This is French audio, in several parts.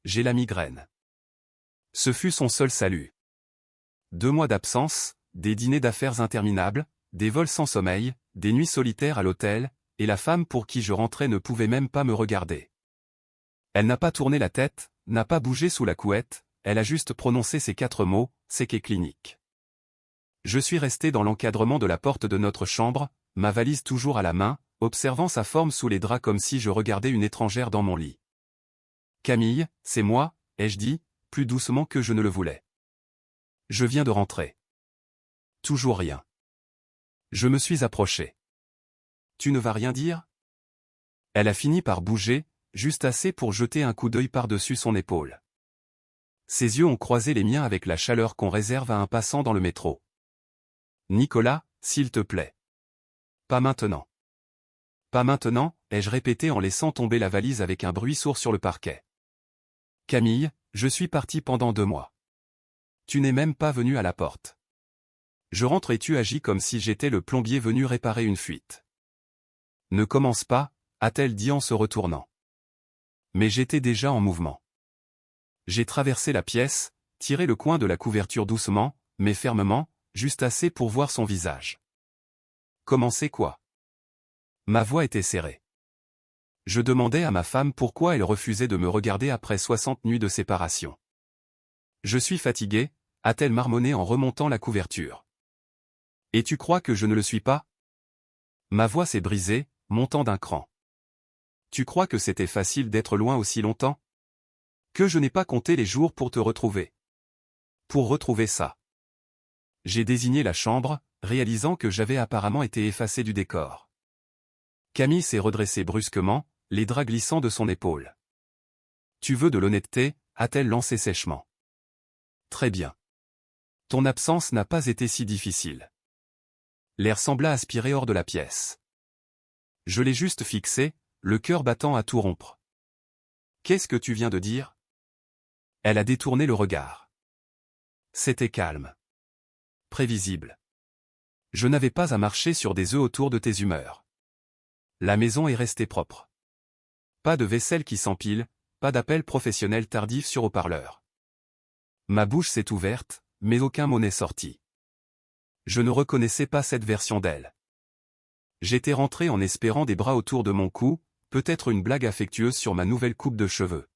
j'ai la migraine. Ce fut son seul salut. 2 mois d'absence, des dîners d'affaires interminables, des vols sans sommeil, des nuits solitaires à l'hôtel, et la femme pour qui je rentrais ne pouvait même pas me regarder. Elle n'a pas tourné la tête, n'a pas bougé sous la couette, elle a juste prononcé ces 4 mots, séquée clinique. Je suis resté dans l'encadrement de la porte de notre chambre, ma valise toujours à la main, observant sa forme sous les draps comme si je regardais une étrangère dans mon lit. « Camille, c'est moi », ai-je dit, plus doucement que je ne le voulais. « Je viens de rentrer. » Toujours rien. Je me suis approché. « Tu ne vas rien dire ?» Elle a fini par bouger, juste assez pour jeter un coup d'œil par-dessus son épaule. Ses yeux ont croisé les miens avec la chaleur qu'on réserve à un passant dans le métro. « Nicolas, s'il te plaît. Pas maintenant. » Pas maintenant, ai-je répété en laissant tomber la valise avec un bruit sourd sur le parquet. « Camille, je suis parti pendant 2 mois. Tu n'es même pas venu à la porte. Je rentre et tu agis comme si j'étais le plombier venu réparer une fuite. »« Ne commence pas, » a-t-elle dit en se retournant. Mais j'étais déjà en mouvement. J'ai traversé la pièce, tiré le coin de la couverture doucement, mais fermement, juste assez pour voir son visage. Commencer quoi? Ma voix était serrée. Je demandais à ma femme pourquoi elle refusait de me regarder après 60 nuits de séparation. Je suis fatigué, a-t-elle marmonné en remontant la couverture. Et tu crois que je ne le suis pas? Ma voix s'est brisée, montant d'un cran. Tu crois que c'était facile d'être loin aussi longtemps? Que je n'ai pas compté les jours pour te retrouver. Pour retrouver ça. J'ai désigné la chambre, réalisant que j'avais apparemment été effacé du décor. Camille s'est redressée brusquement, les draps glissant de son épaule. Tu veux de l'honnêteté, a-t-elle lancé sèchement. Très bien. Ton absence n'a pas été si difficile. L'air sembla aspirer hors de la pièce. Je l'ai juste fixé, le cœur battant à tout rompre. Qu'est-ce que tu viens de dire? Elle a détourné le regard. C'était calme. Prévisible. Je n'avais pas à marcher sur des œufs autour de tes humeurs. La maison est restée propre. Pas de vaisselle qui s'empile, pas d'appel professionnel tardif sur haut-parleur. Ma bouche s'est ouverte, mais aucun mot n'est sorti. Je ne reconnaissais pas cette version d'elle. J'étais rentré en espérant des bras autour de mon cou, peut-être une blague affectueuse sur ma nouvelle coupe de cheveux.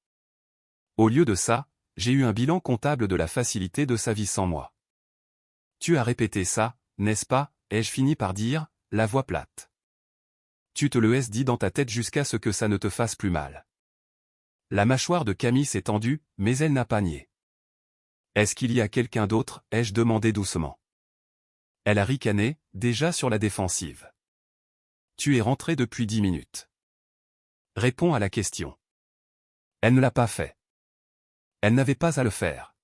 Au lieu de ça, j'ai eu un bilan comptable de la facilité de sa vie sans moi. Tu as répété ça, n'est-ce pas, ai-je fini par dire, la voix plate. Tu te le dit dans ta tête jusqu'à ce que ça ne te fasse plus mal. La mâchoire de Camille s'est tendue, mais elle n'a pas nié. Est-ce qu'il y a quelqu'un d'autre, ai-je demandé doucement. Elle a ricané, déjà sur la défensive. Tu es rentré depuis 10 minutes. Réponds à la question. Elle ne l'a pas fait. Elle n'avait pas à le faire.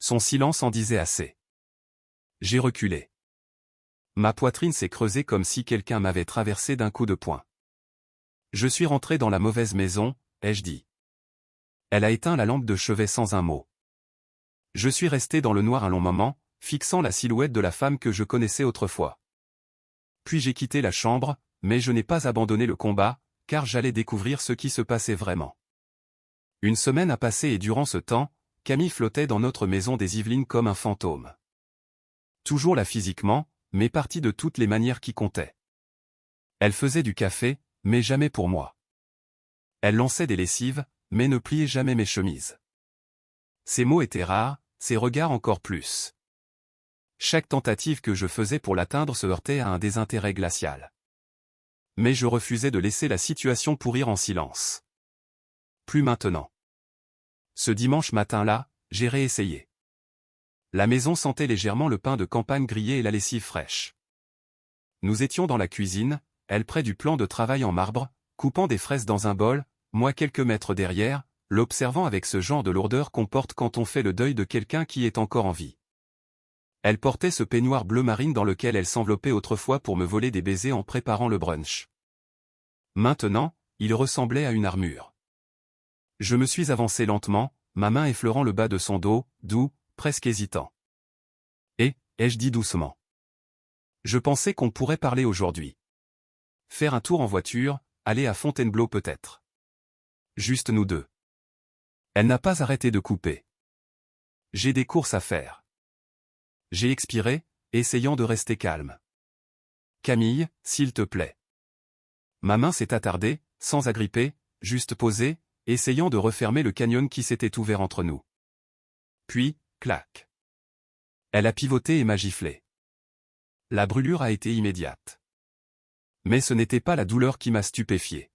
Son silence en disait assez. J'ai reculé. Ma poitrine s'est creusée comme si quelqu'un m'avait traversé d'un coup de poing. Je suis rentré dans la mauvaise maison, ai-je dit. Elle a éteint la lampe de chevet sans un mot. Je suis resté dans le noir un long moment, fixant la silhouette de la femme que je connaissais autrefois. Puis j'ai quitté la chambre, mais je n'ai pas abandonné le combat, car j'allais découvrir ce qui se passait vraiment. Une semaine a passé et durant ce temps, Camille flottait dans notre maison des Yvelines comme un fantôme. Toujours là physiquement, mais partie de toutes les manières qui comptaient. Elle faisait du café, mais jamais pour moi. Elle lançait des lessives, mais ne pliait jamais mes chemises. Ses mots étaient rares, ses regards encore plus. Chaque tentative que je faisais pour l'atteindre se heurtait à un désintérêt glacial. Mais je refusais de laisser la situation pourrir en silence. Plus maintenant. Ce dimanche matin-là, j'ai réessayé. La maison sentait légèrement le pain de campagne grillé et la lessive fraîche. Nous étions dans la cuisine, elle près du plan de travail en marbre, coupant des fraises dans un bol, moi quelques mètres derrière, l'observant avec ce genre de lourdeur qu'on porte quand on fait le deuil de quelqu'un qui est encore en vie. Elle portait ce peignoir bleu marine dans lequel elle s'enveloppait autrefois pour me voler des baisers en préparant le brunch. Maintenant, il ressemblait à une armure. Je me suis avancé lentement, ma main effleurant le bas de son dos, doux, presque hésitant. Et, ai-je dit doucement. Je pensais qu'on pourrait parler aujourd'hui. Faire un tour en voiture, aller à Fontainebleau peut-être. Juste nous deux. Elle n'a pas arrêté de couper. J'ai des courses à faire. J'ai expiré, essayant de rester calme. Camille, s'il te plaît. Ma main s'est attardée, sans agripper, juste posée, essayant de refermer le canyon qui s'était ouvert entre nous. Puis, clac. Elle a pivoté et m'a giflé. La brûlure a été immédiate. Mais ce n'était pas la douleur qui m'a stupéfié.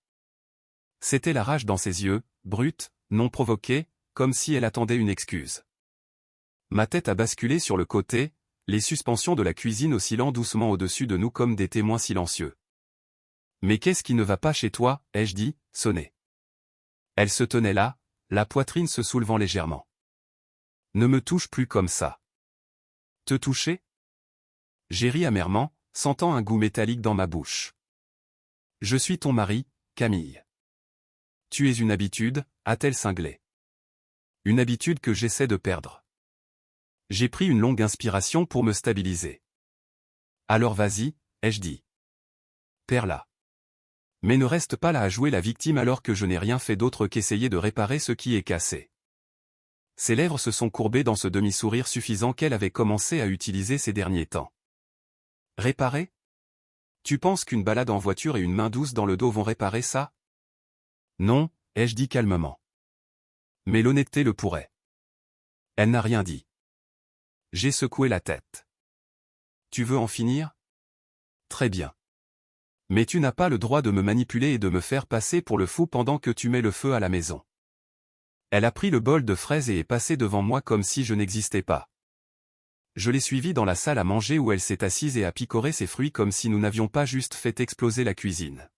C'était la rage dans ses yeux, brute, non provoquée, comme si elle attendait une excuse. Ma tête a basculé sur le côté, les suspensions de la cuisine oscillant doucement au-dessus de nous comme des témoins silencieux. « Mais qu'est-ce qui ne va pas chez toi ?» ai-je dit, sonné. Elle se tenait là, la poitrine se soulevant légèrement. « Ne me touche plus comme ça. »« Te toucher ?» J'ai ri amèrement, sentant un goût métallique dans ma bouche. « Je suis ton mari, Camille. »« Tu es une habitude » a-t-elle cinglé. « Une habitude que j'essaie de perdre. » J'ai pris une longue inspiration pour me stabiliser. « Alors vas-y » ai-je dit. « Perds-la. » Mais ne reste pas là à jouer la victime alors que je n'ai rien fait d'autre qu'essayer de réparer ce qui est cassé. Ses lèvres se sont courbées dans ce demi-sourire suffisant qu'elle avait commencé à utiliser ces derniers temps. Réparer ? Tu penses qu'une balade en voiture et une main douce dans le dos vont réparer ça ? Non, ai-je dit calmement. Mais l'honnêteté le pourrait. Elle n'a rien dit. J'ai secoué la tête. Tu veux en finir ? Très bien. Mais tu n'as pas le droit de me manipuler et de me faire passer pour le fou pendant que tu mets le feu à la maison. Elle a pris le bol de fraises et est passée devant moi comme si je n'existais pas. Je l'ai suivie dans la salle à manger où elle s'est assise et a picoré ses fruits comme si nous n'avions pas juste fait exploser la cuisine.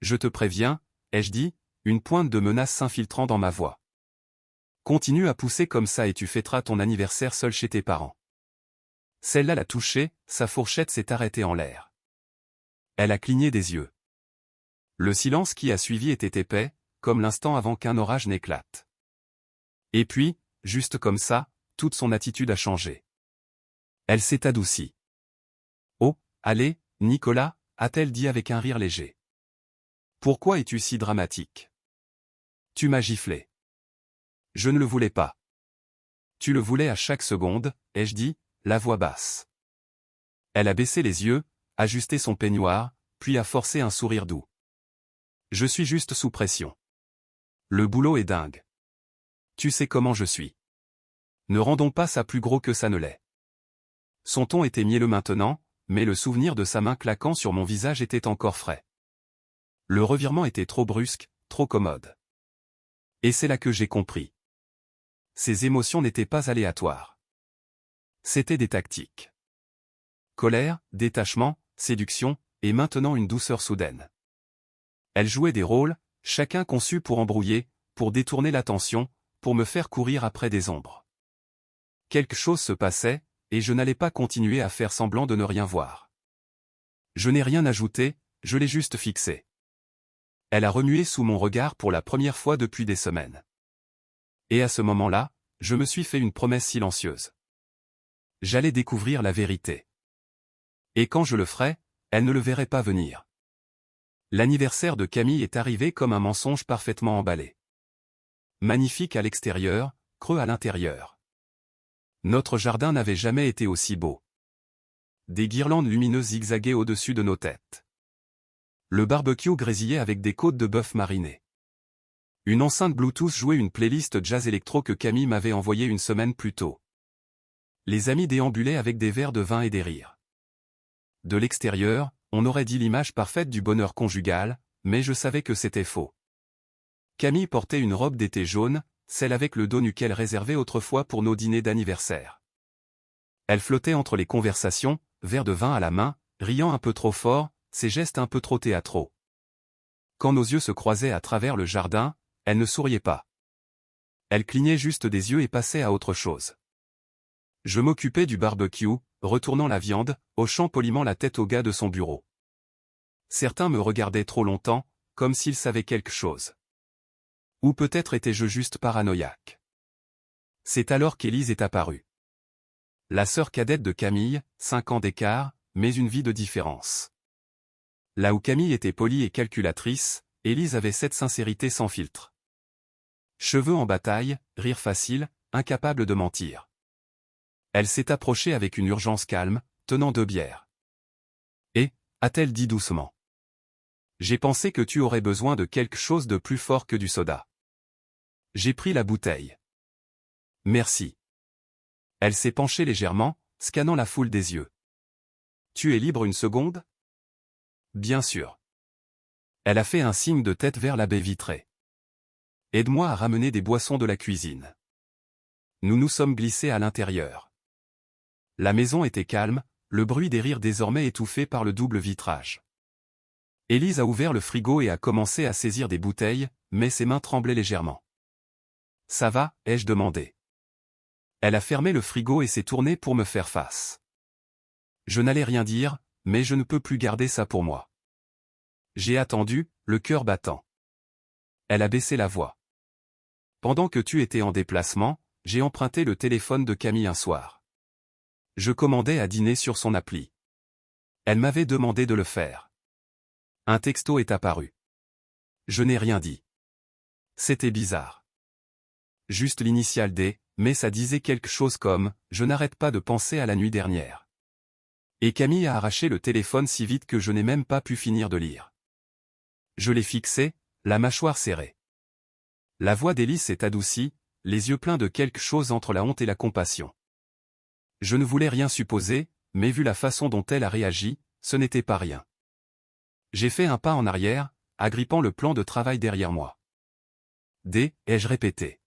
Je te préviens, ai-je dit, une pointe de menace s'infiltrant dans ma voix. Continue à pousser comme ça et tu fêteras ton anniversaire seul chez tes parents. Celle-là l'a touché, sa fourchette s'est arrêtée en l'air. Elle a cligné des yeux. Le silence qui a suivi était épais, comme l'instant avant qu'un orage n'éclate. Et puis, juste comme ça, toute son attitude a changé. Elle s'est adoucie. « Oh, allez, Nicolas » a-t-elle dit avec un rire léger. « Pourquoi es-tu si dramatique ? Tu m'as giflé. » Je ne le voulais pas. « Tu le voulais à chaque seconde » ai-je dit, la voix basse. Elle a baissé les yeux, ajusté son peignoir, puis a forcé un sourire doux. Je suis juste sous pression. Le boulot est dingue. Tu sais comment je suis. Ne rendons pas ça plus gros que ça ne l'est. Son ton était mielleux maintenant, mais le souvenir de sa main claquant sur mon visage était encore frais. Le revirement était trop brusque, trop commode. Et c'est là que j'ai compris. Ces émotions n'étaient pas aléatoires. C'étaient des tactiques. Colère, détachement, séduction, et maintenant une douceur soudaine. Elle jouait des rôles, chacun conçu pour embrouiller, pour détourner l'attention, pour me faire courir après des ombres. Quelque chose se passait, et je n'allais pas continuer à faire semblant de ne rien voir. Je n'ai rien ajouté, je l'ai juste fixé. Elle a remué sous mon regard pour la première fois depuis des semaines. Et à ce moment-là, je me suis fait une promesse silencieuse. J'allais découvrir la vérité. Et quand je le ferais, elle ne le verrait pas venir. L'anniversaire de Camille est arrivé comme un mensonge parfaitement emballé. Magnifique à l'extérieur, creux à l'intérieur. Notre jardin n'avait jamais été aussi beau. Des guirlandes lumineuses zigzaguaient au-dessus de nos têtes. Le barbecue grésillait avec des côtes de bœuf marinées. Une enceinte Bluetooth jouait une playlist jazz électro que Camille m'avait envoyée une semaine plus tôt. Les amis déambulaient avec des verres de vin et des rires. De l'extérieur, on aurait dit l'image parfaite du bonheur conjugal, mais je savais que c'était faux. Camille portait une robe d'été jaune, celle avec le dos nu qu'elle réservait autrefois pour nos dîners d'anniversaire. Elle flottait entre les conversations, verre de vin à la main, riant un peu trop fort, ses gestes un peu trop théâtraux. Quand nos yeux se croisaient à travers le jardin, elle ne souriait pas. Elle clignait juste des yeux et passait à autre chose. Je m'occupais du barbecue, retournant la viande, hochant poliment la tête au gars de son bureau. Certains me regardaient trop longtemps, comme s'ils savaient quelque chose. Ou peut-être étais-je juste paranoïaque. C'est alors qu'Élise est apparue. La sœur cadette de Camille, 5 ans d'écart, mais une vie de différence. Là où Camille était polie et calculatrice, Élise avait cette sincérité sans filtre. Cheveux en bataille, rire facile, incapable de mentir. Elle s'est approchée avec une urgence calme, tenant 2 bières. Et, a-t-elle dit doucement. J'ai pensé que tu aurais besoin de quelque chose de plus fort que du soda. J'ai pris la bouteille. Merci. Elle s'est penchée légèrement, scannant la foule des yeux. Tu es libre une seconde? Bien sûr. Elle a fait un signe de tête vers la baie vitrée. Aide-moi à ramener des boissons de la cuisine. Nous nous sommes glissés à l'intérieur. La maison était calme, le bruit des rires désormais étouffé par le double vitrage. Élise a ouvert le frigo et a commencé à saisir des bouteilles, mais ses mains tremblaient légèrement. Ça va, ai-je demandé. Elle a fermé le frigo et s'est tournée pour me faire face. Je n'allais rien dire, mais je ne peux plus garder ça pour moi. J'ai attendu, le cœur battant. Elle a baissé la voix. Pendant que tu étais en déplacement, j'ai emprunté le téléphone de Camille un soir. Je commandais à dîner sur son appli. Elle m'avait demandé de le faire. Un texto est apparu. Je n'ai rien dit. C'était bizarre. Juste l'initiale D, mais ça disait quelque chose comme « Je n'arrête pas de penser à la nuit dernière ». Et Camille a arraché le téléphone si vite que je n'ai même pas pu finir de lire. Je l'ai fixé, la mâchoire serrée. La voix d'Élise s'est adoucie, les yeux pleins de quelque chose entre la honte et la compassion. Je ne voulais rien supposer, mais vu la façon dont elle a réagi, ce n'était pas rien. J'ai fait un pas en arrière, agrippant le plan de travail derrière moi. D, ai-je répété.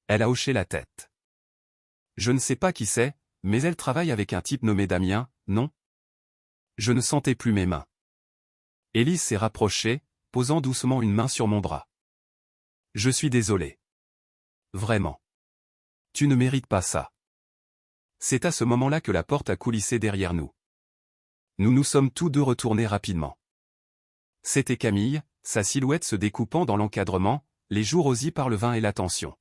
Elle a hoché la tête. Je ne sais pas qui c'est, mais elle travaille avec un type nommé Damien, non? Je ne sentais plus mes mains. Élise s'est rapprochée, posant doucement une main sur mon bras. Je suis désolé. Vraiment. Tu ne mérites pas ça. C'est à ce moment-là que la porte a coulissé derrière nous. Nous nous sommes tous deux retournés rapidement. C'était Camille, sa silhouette se découpant dans l'encadrement, les joues rosies par le vin et l'attention.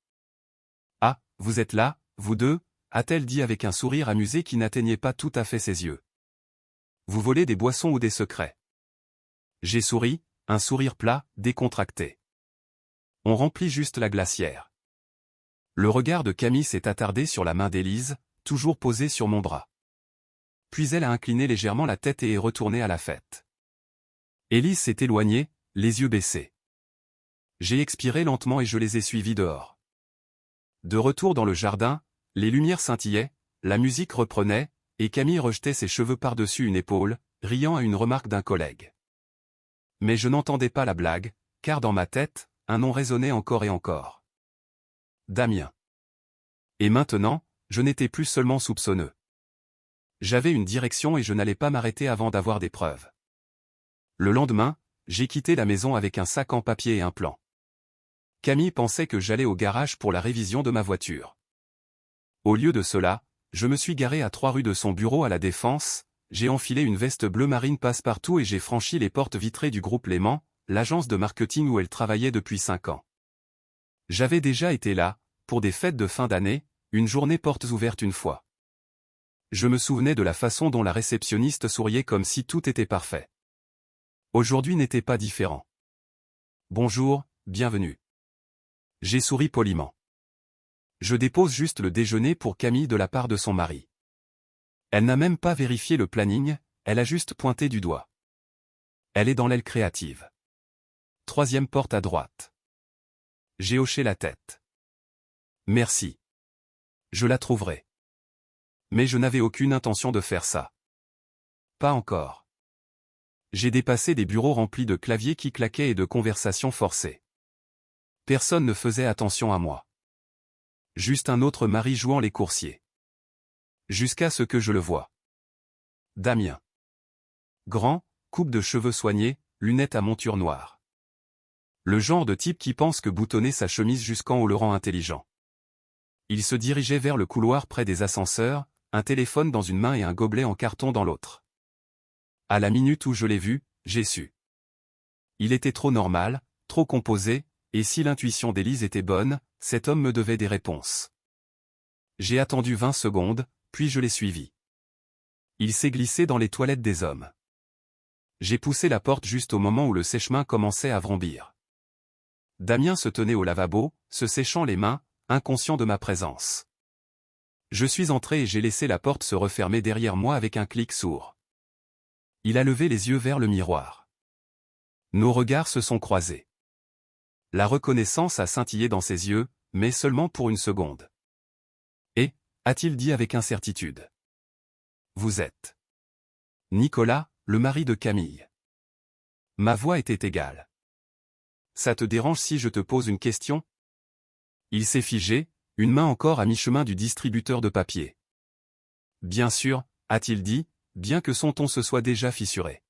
« Ah, vous êtes là, vous deux ?» a-t-elle dit avec un sourire amusé qui n'atteignait pas tout à fait ses yeux. « Vous volez des boissons ou des secrets ?» J'ai souri, un sourire plat, décontracté. On remplit juste la glacière. Le regard de Camille s'est attardé sur la main d'Élise, toujours posée sur mon bras. Puis elle a incliné légèrement la tête et est retournée à la fête. Élise s'est éloignée, les yeux baissés. J'ai expiré lentement et je les ai suivis dehors. De retour dans le jardin, les lumières scintillaient, la musique reprenait, et Camille rejetait ses cheveux par-dessus une épaule, riant à une remarque d'un collègue. Mais je n'entendais pas la blague, car dans ma tête, un nom résonnait encore et encore. Damien. Et maintenant, je n'étais plus seulement soupçonneux. J'avais une direction et je n'allais pas m'arrêter avant d'avoir des preuves. Le lendemain, j'ai quitté la maison avec un sac en papier et un plan. Camille pensait que j'allais au garage pour la révision de ma voiture. Au lieu de cela, je me suis garé à 3 rue de son bureau à La Défense, j'ai enfilé une veste bleu marine passe-partout et j'ai franchi les portes vitrées du groupe Léman, l'agence de marketing où elle travaillait depuis 5 ans. J'avais déjà été là, pour des fêtes de fin d'année, une journée portes ouvertes une fois. Je me souvenais de la façon dont la réceptionniste souriait comme si tout était parfait. Aujourd'hui n'était pas différent. Bonjour, bienvenue. J'ai souri poliment. Je dépose juste le déjeuner pour Camille de la part de son mari. Elle n'a même pas vérifié le planning, elle a juste pointé du doigt. Elle est dans l'aile créative. 3e porte à droite. J'ai hoché la tête. Merci. Je la trouverai. Mais je n'avais aucune intention de faire ça. Pas encore. J'ai dépassé des bureaux remplis de claviers qui claquaient et de conversations forcées. Personne ne faisait attention à moi. Juste un autre mari jouant les coursiers. Jusqu'à ce que je le voie. Damien. Grand, coupe de cheveux soignée, lunettes à monture noire. Le genre de type qui pense que boutonner sa chemise jusqu'en haut le rend intelligent. Il se dirigeait vers le couloir près des ascenseurs, un téléphone dans une main et un gobelet en carton dans l'autre. À la minute où je l'ai vu, j'ai su. Il était trop normal, trop composé, et si l'intuition d'Élise était bonne, cet homme me devait des réponses. J'ai attendu 20 secondes, puis je l'ai suivi. Il s'est glissé dans les toilettes des hommes. J'ai poussé la porte juste au moment où le sèche-main commençait à vrombir. Damien se tenait au lavabo, se séchant les mains, inconscient de ma présence. Je suis entré et j'ai laissé la porte se refermer derrière moi avec un clic sourd. Il a levé les yeux vers le miroir. Nos regards se sont croisés. La reconnaissance a scintillé dans ses yeux, mais seulement pour une seconde. Et, a-t-il dit avec incertitude. Vous êtes Nicolas, le mari de Camille. Ma voix était égale. Ça te dérange si je te pose une question? Il s'est figé, une main encore à mi-chemin du distributeur de papier. Bien sûr, a-t-il dit, bien que son ton se soit déjà fissuré.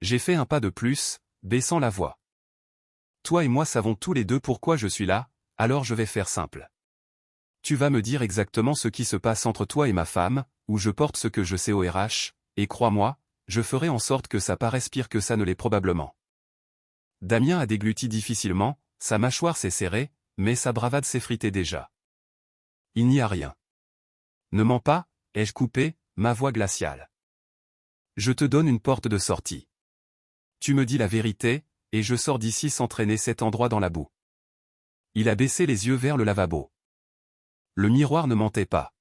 J'ai fait un pas de plus, baissant la voix. Toi et moi savons tous les deux pourquoi je suis là, alors je vais faire simple. Tu vas me dire exactement ce qui se passe entre toi et ma femme, ou je porte ce que je sais au RH, et crois-moi, je ferai en sorte que ça paraisse pire que ça ne l'est probablement. Damien a dégluti difficilement, sa mâchoire s'est serrée, mais sa bravade s'effritait déjà. Il n'y a rien. Ne mens pas, ai-je coupé, ma voix glaciale. Je te donne une porte de sortie. Tu me dis la vérité, et je sors d'ici sans traîner cet endroit dans la boue. Il a baissé les yeux vers le lavabo. Le miroir ne mentait pas.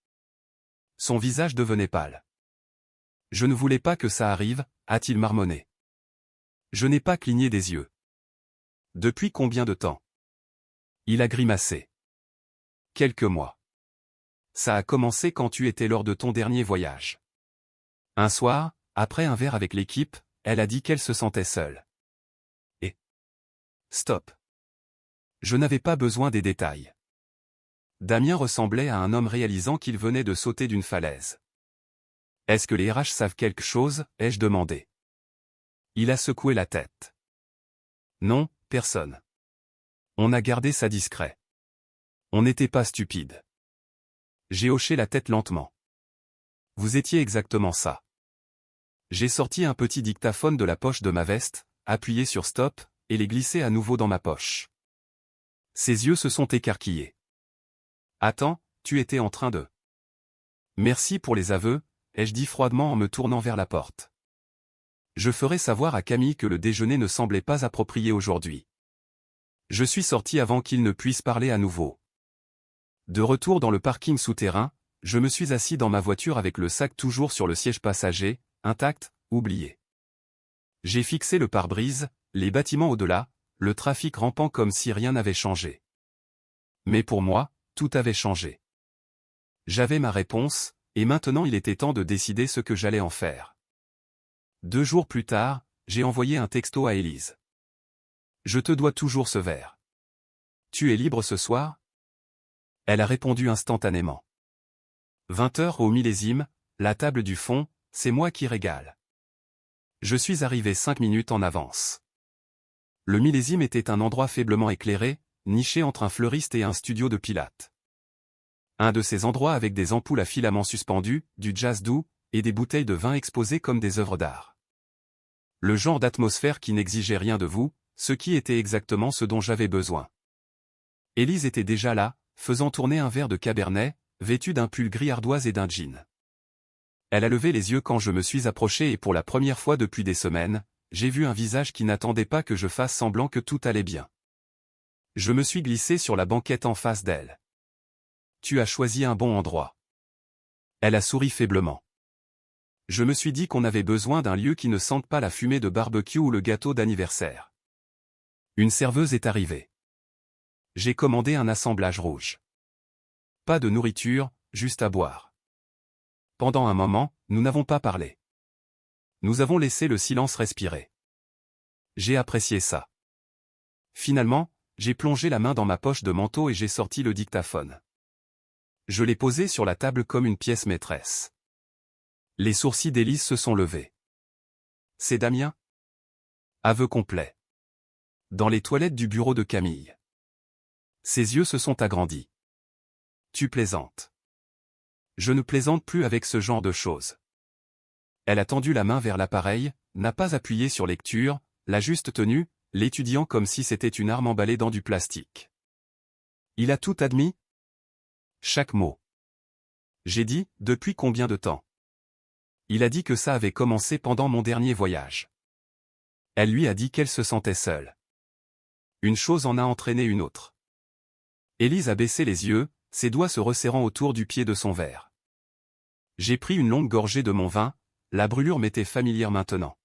Son visage devenait pâle. Je ne voulais pas que ça arrive, a-t-il marmonné. Je n'ai pas cligné des yeux. Depuis combien de temps? Il a grimacé. Quelques mois. Ça a commencé quand tu étais lors de ton dernier voyage. Un soir, après un verre avec l'équipe, elle a dit qu'elle se sentait seule. Et... Stop. Je n'avais pas besoin des détails. Damien ressemblait à un homme réalisant qu'il venait de sauter d'une falaise. Est-ce que les RH savent quelque chose, ai-je demandé. Il a secoué la tête. Non, personne. On a gardé ça discret. On n'était pas stupide. J'ai hoché la tête lentement. Vous étiez exactement ça. J'ai sorti un petit dictaphone de la poche de ma veste, appuyé sur stop, et l'ai glissé à nouveau dans ma poche. Ses yeux se sont écarquillés. Attends, tu étais en train de... Merci pour les aveux, ai-je dit froidement en me tournant vers la porte. Je ferai savoir à Camille que le déjeuner ne semblait pas approprié aujourd'hui. Je suis sorti avant qu'il ne puisse parler à nouveau. De retour dans le parking souterrain, je me suis assis dans ma voiture avec le sac toujours sur le siège passager, intact, oublié. J'ai fixé le pare-brise, les bâtiments au-delà, le trafic rampant comme si rien n'avait changé. Mais pour moi, tout avait changé. J'avais ma réponse, et maintenant il était temps de décider ce que j'allais en faire. 2 jours plus tard, j'ai envoyé un texto à Élise. Je te dois toujours ce verre. Tu es libre ce soir? Elle a répondu instantanément. 20h au millésime, la table du fond, c'est moi qui régale. Je suis arrivé 5 minutes en avance. Le millésime était un endroit faiblement éclairé, niché entre un fleuriste et un studio de pilates. Un de ces endroits avec des ampoules à filaments suspendus, du jazz doux, et des bouteilles de vin exposées comme des œuvres d'art. Le genre d'atmosphère qui n'exigeait rien de vous, ce qui était exactement ce dont j'avais besoin. Élise était déjà là, faisant tourner un verre de cabernet, vêtue d'un pull gris ardoise et d'un jean. Elle a levé les yeux quand je me suis approché et pour la première fois depuis des semaines, j'ai vu un visage qui n'attendait pas que je fasse semblant que tout allait bien. Je me suis glissé sur la banquette en face d'elle. Tu as choisi un bon endroit. Elle a souri faiblement. Je me suis dit qu'on avait besoin d'un lieu qui ne sente pas la fumée de barbecue ou le gâteau d'anniversaire. Une serveuse est arrivée. J'ai commandé un assemblage rouge. Pas de nourriture, juste à boire. Pendant un moment, nous n'avons pas parlé. Nous avons laissé le silence respirer. J'ai apprécié ça. Finalement, j'ai plongé la main dans ma poche de manteau et j'ai sorti le dictaphone. Je l'ai posé sur la table comme une pièce maîtresse. Les sourcils d'Élise se sont levés. C'est Damien? Aveu complet. Dans les toilettes du bureau de Camille. Ses yeux se sont agrandis. Tu plaisantes. Je ne plaisante plus avec ce genre de choses. Elle a tendu la main vers l'appareil, n'a pas appuyé sur lecture, l'a juste tenue, l'étudiant comme si c'était une arme emballée dans du plastique. Il a tout admis? Chaque mot. J'ai dit, depuis combien de temps? Il a dit que ça avait commencé pendant mon dernier voyage. Elle lui a dit qu'elle se sentait seule. Une chose en a entraîné une autre. Élise a baissé les yeux, ses doigts se resserrant autour du pied de son verre. J'ai pris une longue gorgée de mon vin, la brûlure m'était familière maintenant.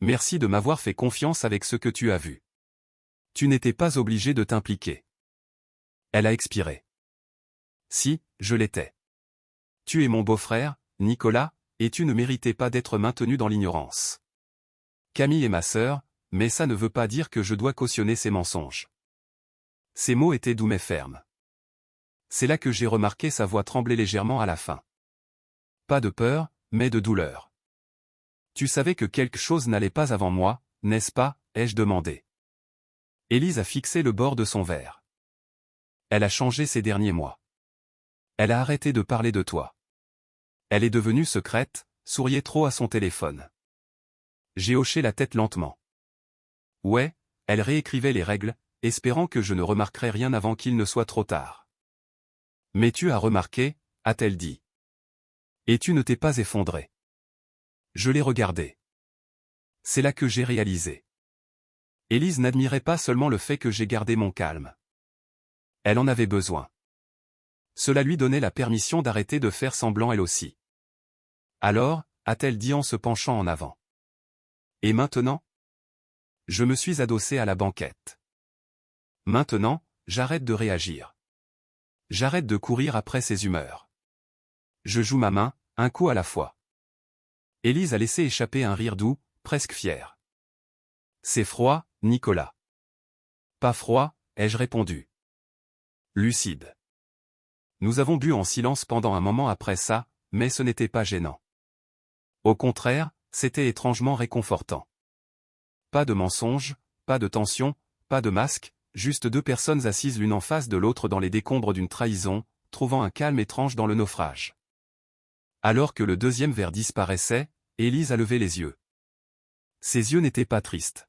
Merci de m'avoir fait confiance avec ce que tu as vu. Tu n'étais pas obligé de t'impliquer. Elle a expiré. Si, je l'étais. Tu es mon beau-frère, Nicolas, et tu ne méritais pas d'être maintenu dans l'ignorance. Camille est ma sœur, mais ça ne veut pas dire que je dois cautionner ses mensonges. Ces mots étaient doux mais fermes. C'est là que j'ai remarqué sa voix trembler légèrement à la fin. Pas de peur, mais de douleur. Tu savais que quelque chose n'allait pas avant moi, n'est-ce pas, ai-je demandé. Élise a fixé le bord de son verre. Elle a changé ces derniers mois. Elle a arrêté de parler de toi. Elle est devenue secrète, souriait trop à son téléphone. J'ai hoché la tête lentement. Ouais, elle réécrivait les règles, espérant que je ne remarquerais rien avant qu'il ne soit trop tard. Mais tu as remarqué, a-t-elle dit. Et tu ne t'es pas effondré. Je l'ai regardé. C'est là que j'ai réalisé. Élise n'admirait pas seulement le fait que j'ai gardé mon calme. Elle en avait besoin. Cela lui donnait la permission d'arrêter de faire semblant elle aussi. Alors, a-t-elle dit en se penchant en avant. Et maintenant? Je me suis adossé à la banquette. Maintenant, j'arrête de réagir. J'arrête de courir après ses humeurs. Je joue ma main, un coup à la fois. Élise a laissé échapper un rire doux, presque fier. C'est froid, Nicolas. Pas froid, ai-je répondu. Lucide. Nous avons bu en silence pendant un moment après ça, mais ce n'était pas gênant. Au contraire, c'était étrangement réconfortant. Pas de mensonges, pas de tension, pas de masque, juste deux personnes assises l'une en face de l'autre dans les décombres d'une trahison, trouvant un calme étrange dans le naufrage. Alors que le deuxième verre disparaissait, Élise a levé les yeux. Ses yeux n'étaient pas tristes.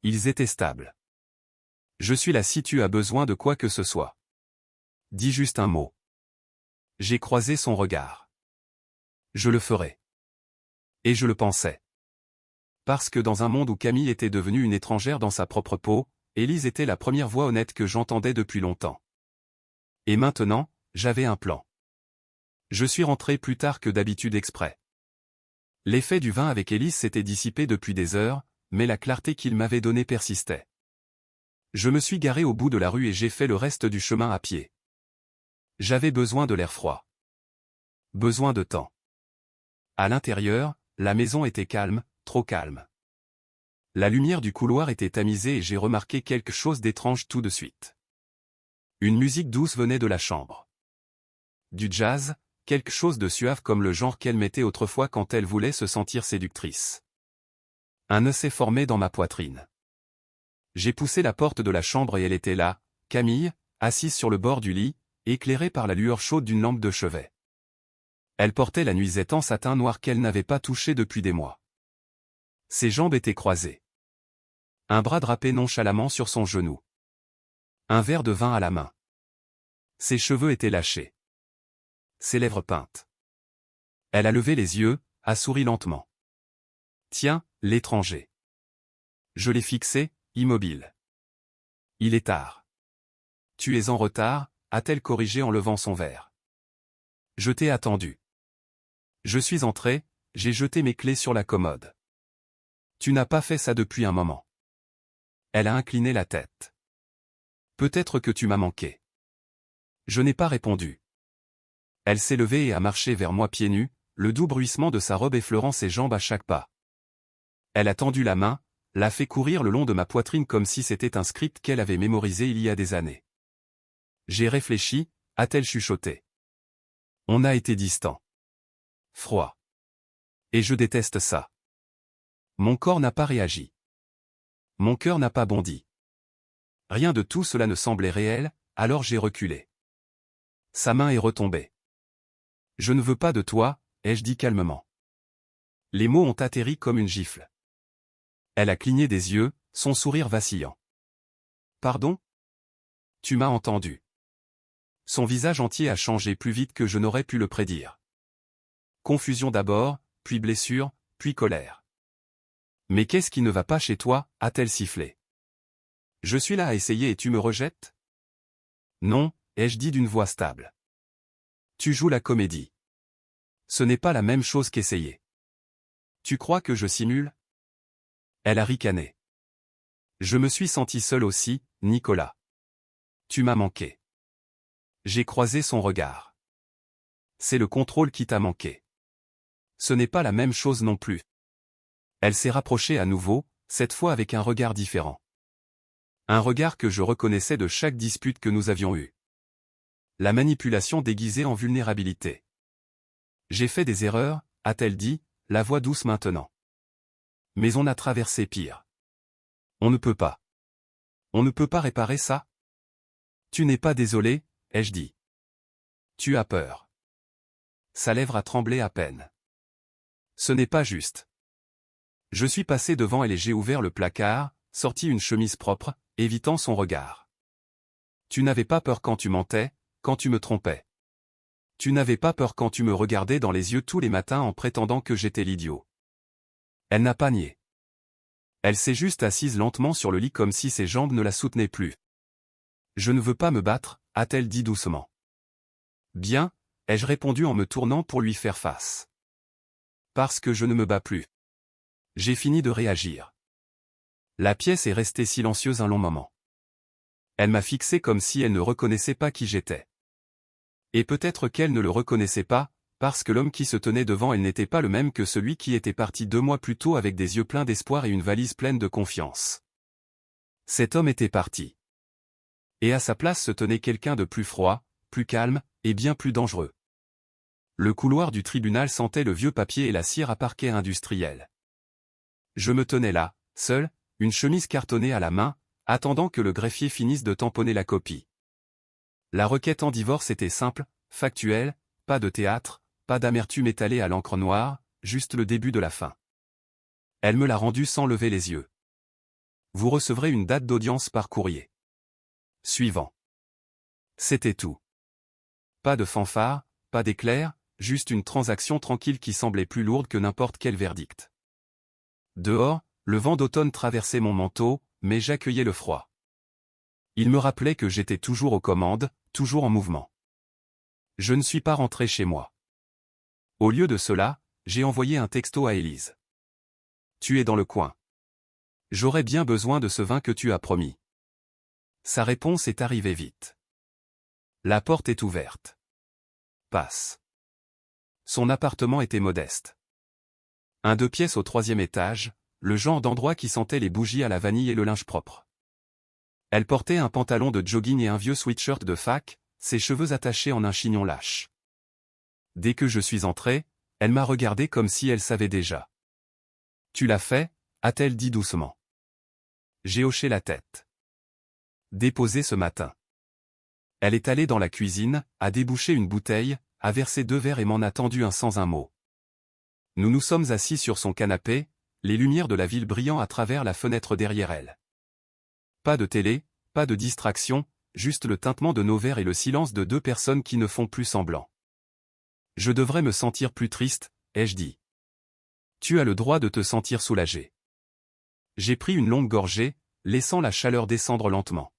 Ils étaient stables. Je suis là si tu as besoin de quoi que ce soit. Dis juste un mot. J'ai croisé son regard. Je le ferai. Et je le pensais. Parce que dans un monde où Camille était devenue une étrangère dans sa propre peau, Élise était la première voix honnête que j'entendais depuis longtemps. Et maintenant, j'avais un plan. Je suis rentré plus tard que d'habitude exprès. L'effet du vin avec Élise s'était dissipé depuis des heures, mais la clarté qu'il m'avait donnée persistait. Je me suis garé au bout de la rue et j'ai fait le reste du chemin à pied. J'avais besoin de l'air froid. Besoin de temps. À l'intérieur, la maison était calme, trop calme. La lumière du couloir était tamisée et j'ai remarqué quelque chose d'étrange tout de suite. Une musique douce venait de la chambre. Du jazz, quelque chose de suave comme le genre qu'elle mettait autrefois quand elle voulait se sentir séductrice. Un nœud s'est formé dans ma poitrine. J'ai poussé la porte de la chambre et elle était là, Camille, assise sur le bord du lit, éclairée par la lueur chaude d'une lampe de chevet. Elle portait la nuisette en satin noir qu'elle n'avait pas touchée depuis des mois. Ses jambes étaient croisées. Un bras drapé nonchalamment sur son genou. Un verre de vin à la main. Ses cheveux étaient lâchés. Ses lèvres peintes. Elle a levé les yeux, a souri lentement. Tiens, l'étranger. Je l'ai fixé, immobile. Il est tard. Tu es en retard, a-t-elle corrigé en levant son verre. Je t'ai attendu. Je suis entré, j'ai jeté mes clés sur la commode. Tu n'as pas fait ça depuis un moment. Elle a incliné la tête. Peut-être que tu m'as manqué. Je n'ai pas répondu. Elle s'est levée et a marché vers moi pieds nus, le doux bruissement de sa robe effleurant ses jambes à chaque pas. Elle a tendu la main, l'a fait courir le long de ma poitrine comme si c'était un script qu'elle avait mémorisé il y a des années. J'ai réfléchi, a-t-elle chuchoté. On a été distants. Froid. Et je déteste ça. Mon corps n'a pas réagi. Mon cœur n'a pas bondi. Rien de tout cela ne semblait réel, alors j'ai reculé. Sa main est retombée. Je ne veux pas de toi, ai-je dit calmement. Les mots ont atterri comme une gifle. Elle a cligné des yeux, son sourire vacillant. Pardon? Tu m'as entendu. Son visage entier a changé plus vite que je n'aurais pu le prédire. Confusion d'abord, puis blessure, puis colère. Mais qu'est-ce qui ne va pas chez toi, a-t-elle sifflé. Je suis là à essayer et tu me rejettes? Non, ai-je dit d'une voix stable. Tu joues la comédie. Ce n'est pas la même chose qu'essayer. Tu crois que je simule? Elle a ricané. Je me suis senti seul aussi, Nicolas. Tu m'as manqué. J'ai croisé son regard. C'est le contrôle qui t'a manqué. Ce n'est pas la même chose non plus. Elle s'est rapprochée à nouveau, cette fois avec un regard différent. Un regard que je reconnaissais de chaque dispute que nous avions eue. La manipulation déguisée en vulnérabilité. J'ai fait des erreurs, a-t-elle dit, la voix douce maintenant. Mais on a traversé pire. On ne peut pas. On ne peut pas réparer ça? Tu n'es pas désolé, ai-je dit. Tu as peur. Sa lèvre a tremblé à peine. Ce n'est pas juste. Je suis passé devant elle et j'ai ouvert le placard, sorti une chemise propre, évitant son regard. Tu n'avais pas peur quand tu mentais, quand tu me trompais. Tu n'avais pas peur quand tu me regardais dans les yeux tous les matins en prétendant que j'étais l'idiot. Elle n'a pas nié. Elle s'est juste assise lentement sur le lit comme si ses jambes ne la soutenaient plus. Je ne veux pas me battre, a-t-elle dit doucement. Bien, ai-je répondu en me tournant pour lui faire face. Parce que je ne me bats plus. J'ai fini de réagir. La pièce est restée silencieuse un long moment. Elle m'a fixé comme si elle ne reconnaissait pas qui j'étais. Et peut-être qu'elle ne le reconnaissait pas, parce que l'homme qui se tenait devant elle n'était pas le même que celui qui était parti 2 mois plus tôt avec des yeux pleins d'espoir et une valise pleine de confiance. Cet homme était parti. Et à sa place se tenait quelqu'un de plus froid, plus calme, et bien plus dangereux. Le couloir du tribunal sentait le vieux papier et la cire à parquet industriel. Je me tenais là, seul, une chemise cartonnée à la main, attendant que le greffier finisse de tamponner la copie. La requête en divorce était simple, factuelle, pas de théâtre, pas d'amertume étalée à l'encre noire, juste le début de la fin. Elle me l'a rendu sans lever les yeux. Vous recevrez une date d'audience par courrier. Suivant. C'était tout. Pas de fanfare, pas d'éclair, juste une transaction tranquille qui semblait plus lourde que n'importe quel verdict. Dehors, le vent d'automne traversait mon manteau, mais j'accueillais le froid. Il me rappelait que j'étais toujours aux commandes, toujours en mouvement. Je ne suis pas rentré chez moi. Au lieu de cela, j'ai envoyé un texto à Élise. Tu es dans le coin. J'aurais bien besoin de ce vin que tu as promis. Sa réponse est arrivée vite. La porte est ouverte. Passe. Son appartement était modeste. Un 2 pièces au 3e étage, le genre d'endroit qui sentait les bougies à la vanille et le linge propre. Elle portait un pantalon de jogging et un vieux sweatshirt de fac, ses cheveux attachés en un chignon lâche. Dès que je suis entré, elle m'a regardé comme si elle savait déjà. Tu l'as fait, a-t-elle dit doucement. J'ai hoché la tête. Déposé ce matin. Elle est allée dans la cuisine, a débouché une bouteille, a versé 2 verres et m'en a tendu un sans un mot. Nous nous sommes assis sur son canapé, les lumières de la ville brillant à travers la fenêtre derrière elle. Pas de télé, pas de distraction, juste le tintement de nos verres et le silence de 2 personnes qui ne font plus semblant. Je devrais me sentir plus triste, ai-je dit. Tu as le droit de te sentir soulagé. J'ai pris une longue gorgée, laissant la chaleur descendre lentement.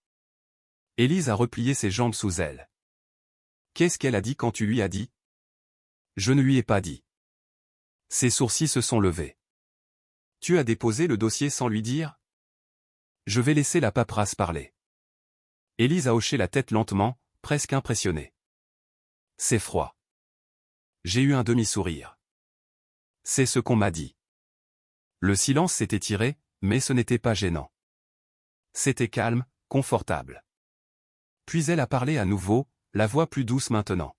Élise a replié ses jambes sous elle. Qu'est-ce qu'elle a dit quand tu lui as dit? Je ne lui ai pas dit. Ses sourcils se sont levés. Tu as déposé le dossier sans lui dire? Je vais laisser la paperasse parler. Élise a hoché la tête lentement, presque impressionnée. C'est froid. J'ai eu un demi-sourire. C'est ce qu'on m'a dit. Le silence s'est étiré, mais ce n'était pas gênant. C'était calme, confortable. Puis elle a parlé à nouveau, la voix plus douce maintenant.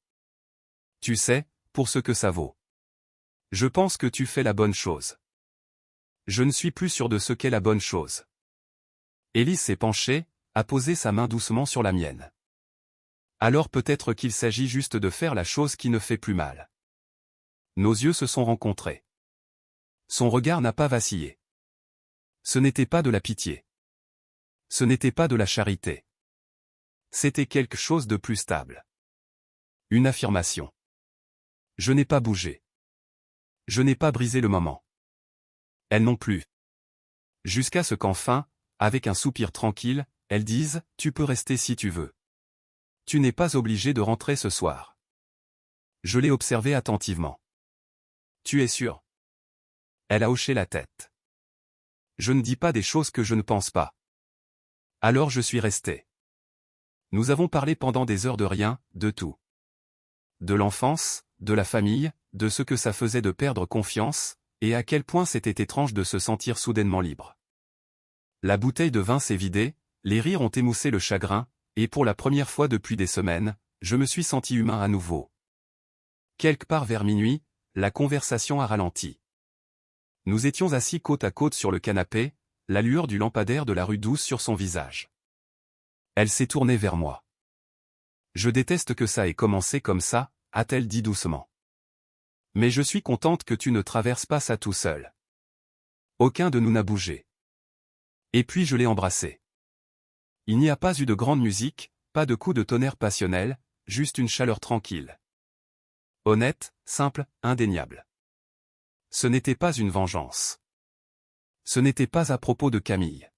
Tu sais, pour ce que ça vaut. Je pense que tu fais la bonne chose. Je ne suis plus sûr de ce qu'est la bonne chose. Élise s'est penchée, a posé sa main doucement sur la mienne. Alors peut-être qu'il s'agit juste de faire la chose qui ne fait plus mal. Nos yeux se sont rencontrés. Son regard n'a pas vacillé. Ce n'était pas de la pitié. Ce n'était pas de la charité. C'était quelque chose de plus stable. Une affirmation. Je n'ai pas bougé. Je n'ai pas brisé le moment. Elle non plus. Jusqu'à ce qu'enfin, avec un soupir tranquille, elles disent « Tu peux rester si tu veux. Tu n'es pas obligé de rentrer ce soir. » Je l'ai observé attentivement. « Tu es sûr ?» Elle a hoché la tête. Je ne dis pas des choses que je ne pense pas. Alors je suis resté. Nous avons parlé pendant des heures de rien, de tout. De l'enfance, de la famille, de ce que ça faisait de perdre confiance, et à quel point c'était étrange de se sentir soudainement libre. La bouteille de vin s'est vidée, les rires ont émoussé le chagrin, et pour la première fois depuis des semaines, je me suis senti humain à nouveau. Quelque part vers minuit, la conversation a ralenti. Nous étions assis côte à côte sur le canapé, la lueur du lampadaire de la rue douce sur son visage. Elle s'est tournée vers moi. « Je déteste que ça ait commencé comme ça », a-t-elle dit doucement. « Mais je suis contente que tu ne traverses pas ça tout seul. Aucun de nous n'a bougé. » Et puis je l'ai embrassée. Il n'y a pas eu de grande musique, pas de coups de tonnerre passionnels, juste une chaleur tranquille. Honnête, simple, indéniable. Ce n'était pas une vengeance. Ce n'était pas à propos de Camille.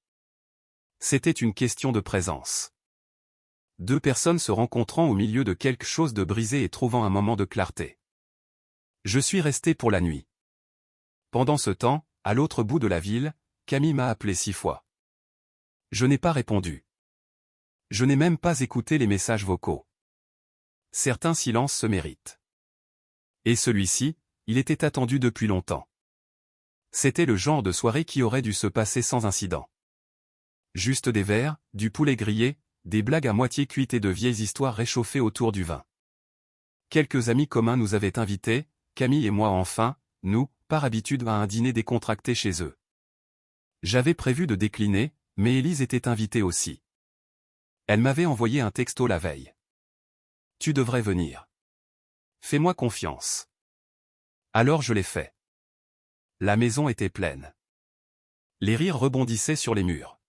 C'était une question de présence. Deux personnes se rencontrant au milieu de quelque chose de brisé et trouvant un moment de clarté. Je suis resté pour la nuit. Pendant ce temps, à l'autre bout de la ville, Camille m'a appelé 6 fois. Je n'ai pas répondu. Je n'ai même pas écouté les messages vocaux. Certains silences se méritent. Et celui-ci, il était attendu depuis longtemps. C'était le genre de soirée qui aurait dû se passer sans incident. Juste des verres, du poulet grillé, des blagues à moitié cuites et de vieilles histoires réchauffées autour du vin. Quelques amis communs nous avaient invités, Camille et moi enfin, nous, par habitude à un dîner décontracté chez eux. J'avais prévu de décliner, mais Élise était invitée aussi. Elle m'avait envoyé un texto la veille. « Tu devrais venir. Fais-moi confiance. » Alors je l'ai fait. La maison était pleine. Les rires rebondissaient sur les murs.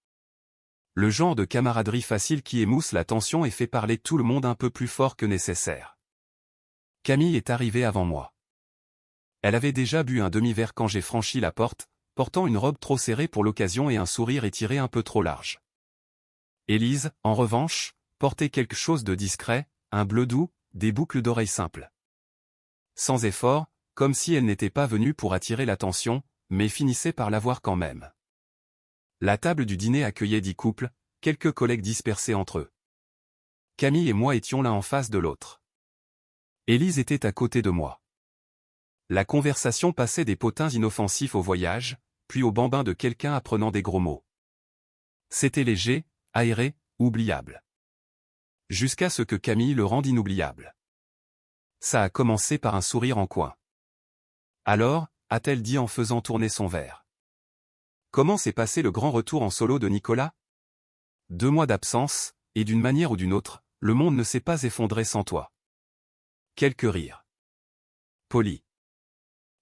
Le genre de camaraderie facile qui émousse la tension et fait parler tout le monde un peu plus fort que nécessaire. Camille est arrivée avant moi. Elle avait déjà bu un demi-verre quand j'ai franchi la porte, portant une robe trop serrée pour l'occasion et un sourire étiré un peu trop large. Élise, en revanche, portait quelque chose de discret, un bleu doux, des boucles d'oreilles simples. Sans effort, comme si elle n'était pas venue pour attirer l'attention, mais finissait par l'avoir quand même. La table du dîner accueillait 10 couples, quelques collègues dispersés entre eux. Camille et moi étions l'un en face de l'autre. Élise était à côté de moi. La conversation passait des potins inoffensifs au voyage, puis au bambin de quelqu'un apprenant des gros mots. C'était léger, aéré, oubliable. Jusqu'à ce que Camille le rende inoubliable. Ça a commencé par un sourire en coin. Alors, a-t-elle dit en faisant tourner son verre. Comment s'est passé le grand retour en solo de Nicolas? 2 mois d'absence, et d'une manière ou d'une autre, le monde ne s'est pas effondré sans toi. Quelques rires. Poli.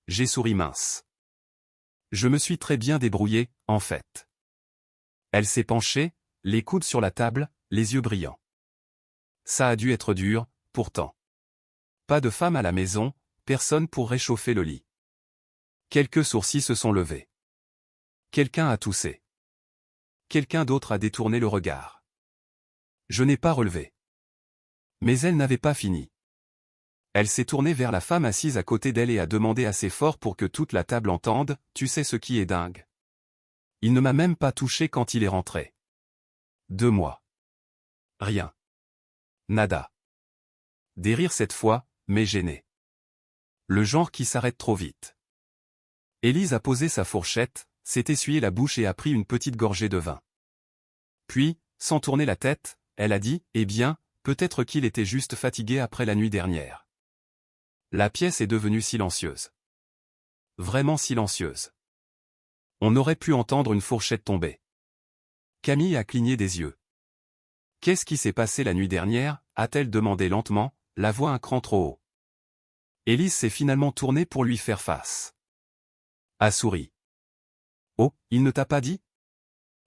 J'ai souri mince. Je me suis très bien débrouillé, en fait. Elle s'est penchée, les coudes sur la table, les yeux brillants. Ça a dû être dur, pourtant. Pas de femme à la maison, personne pour réchauffer le lit. Quelques sourcils se sont levés. Quelqu'un a toussé. Quelqu'un d'autre a détourné le regard. Je n'ai pas relevé. Mais elle n'avait pas fini. Elle s'est tournée vers la femme assise à côté d'elle et a demandé assez fort pour que toute la table entende, « Tu sais ce qui est dingue? Il ne m'a même pas touché quand il est rentré. 2 mois. Rien. Nada. » Des rires cette fois, mais gênés. Le genre qui s'arrête trop vite. Élise a posé sa fourchette, s'est essuyé la bouche et a pris une petite gorgée de vin. Puis, sans tourner la tête, elle a dit, « Eh bien, peut-être qu'il était juste fatigué après la nuit dernière. » La pièce est devenue silencieuse. Vraiment silencieuse. On aurait pu entendre une fourchette tomber. Camille a cligné des yeux. « Qu'est-ce qui s'est passé la nuit dernière ?» a-t-elle demandé lentement, la voix un cran trop haut. Élise s'est finalement tournée pour lui faire face. A souri. « Oh, il ne t'a pas dit?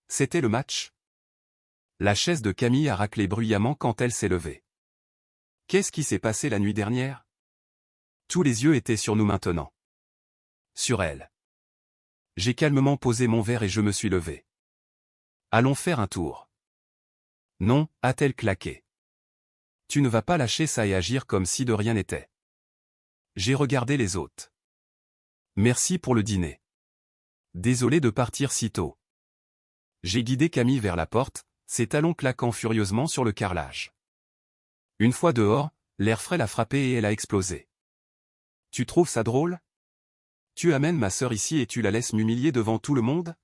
C'était le match ?» La chaise de Camille a raclé bruyamment quand elle s'est levée. « Qu'est-ce qui s'est passé la nuit dernière ?» Tous les yeux étaient sur nous maintenant. Sur elle. J'ai calmement posé mon verre et je me suis levé. Allons faire un tour. Non, a-t-elle claqué. Tu ne vas pas lâcher ça et agir comme si de rien n'était. J'ai regardé les hôtes. Merci pour le dîner. Désolé de partir si tôt. J'ai guidé Camille vers la porte, ses talons claquant furieusement sur le carrelage. Une fois dehors, l'air frais l'a frappée et elle a explosé. Tu trouves ça drôle? Tu amènes ma sœur ici et tu la laisses m'humilier devant tout le monde?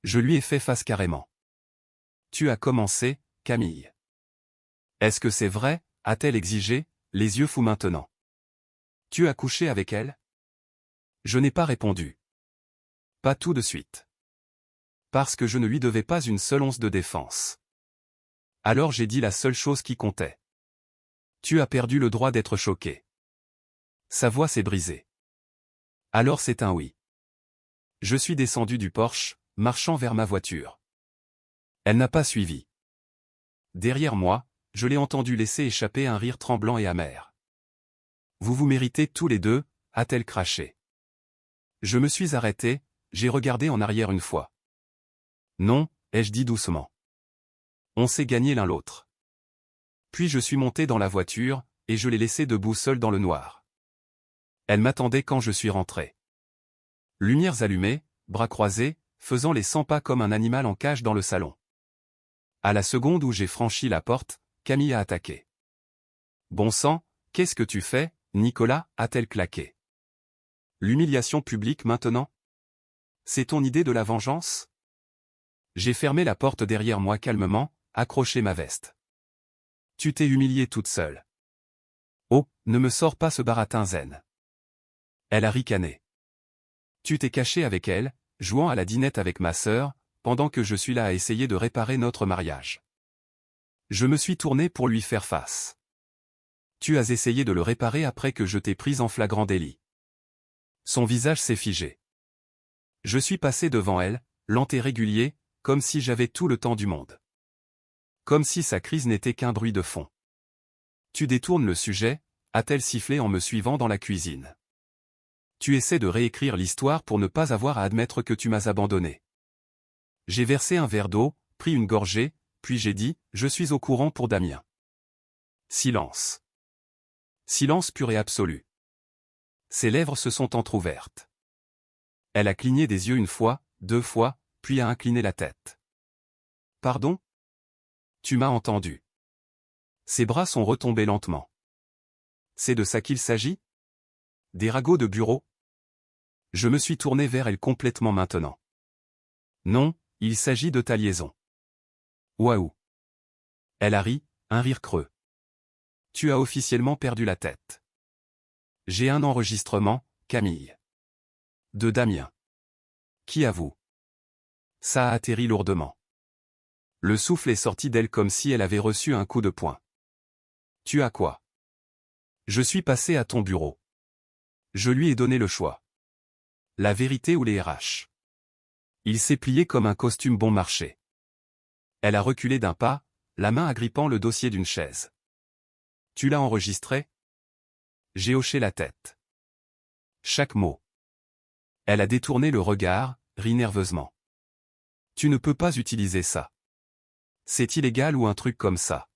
Je lui ai fait face carrément. Tu as commencé, Camille. Est-ce que c'est vrai? A-t-elle exigé, les yeux fous maintenant. Tu as couché avec elle? Je n'ai pas répondu. Pas tout de suite. Parce que je ne lui devais pas une seule once de défense. Alors j'ai dit la seule chose qui comptait. Tu as perdu le droit d'être choqué. Sa voix s'est brisée. Alors c'est un oui. Je suis descendu du Porsche, marchant vers ma voiture. Elle n'a pas suivi. Derrière moi, je l'ai entendu laisser échapper un rire tremblant et amer. Vous vous méritez tous les deux, a-t-elle craché. Je me suis arrêté, j'ai regardé en arrière une fois. Non, ai-je dit doucement. On s'est gagné l'un l'autre. Puis je suis monté dans la voiture, et je l'ai laissée debout seule dans le noir. Elle m'attendait quand je suis rentré. Lumières allumées, bras croisés, faisant les 100 pas comme un animal en cage dans le salon. À la seconde où j'ai franchi la porte, Camille a attaqué. Bon sang, qu'est-ce que tu fais, Nicolas, a-t-elle claqué. L'humiliation publique maintenant? C'est ton idée de la vengeance? J'ai fermé la porte derrière moi calmement, accroché ma veste. Tu t'es humiliée toute seule. Oh, ne me sors pas ce baratin zen. Elle a ricané. Tu t'es caché avec elle, jouant à la dinette avec ma sœur, pendant que je suis là à essayer de réparer notre mariage. Je me suis tourné pour lui faire face. Tu as essayé de le réparer après que je t'ai prise en flagrant délit. Son visage s'est figé. Je suis passé devant elle, lent et régulier, comme si j'avais tout le temps du monde. Comme si sa crise n'était qu'un bruit de fond. Tu détournes le sujet, a-t-elle sifflé en me suivant dans la cuisine. Tu essaies de réécrire l'histoire pour ne pas avoir à admettre que tu m'as abandonné. J'ai versé un verre d'eau, pris une gorgée, puis j'ai dit, je suis au courant pour Damien. Silence. Silence pur et absolu. Ses lèvres se sont entr'ouvertes. Elle a cligné des yeux une fois, deux fois, puis a incliné la tête. Pardon? Tu m'as entendu. Ses bras sont retombés lentement. C'est de ça qu'il s'agit? Des ragots de bureau? Je me suis tourné vers elle complètement maintenant. Non, il s'agit de ta liaison. Waouh. Elle a ri, un rire creux. Tu as officiellement perdu la tête. J'ai un enregistrement, Camille. De Damien. Qui avoue. Ça a atterri lourdement. Le souffle est sorti d'elle comme si elle avait reçu un coup de poing. Tu as quoi? Je suis passé à ton bureau. Je lui ai donné le choix. La vérité ou les RH. Il s'est plié comme un costume bon marché. Elle a reculé d'un pas, la main agrippant le dossier d'une chaise. Tu l'as enregistré? J'ai hoché la tête. Chaque mot. Elle a détourné le regard, ri nerveusement. Tu ne peux pas utiliser ça. C'est illégal ou un truc comme ça.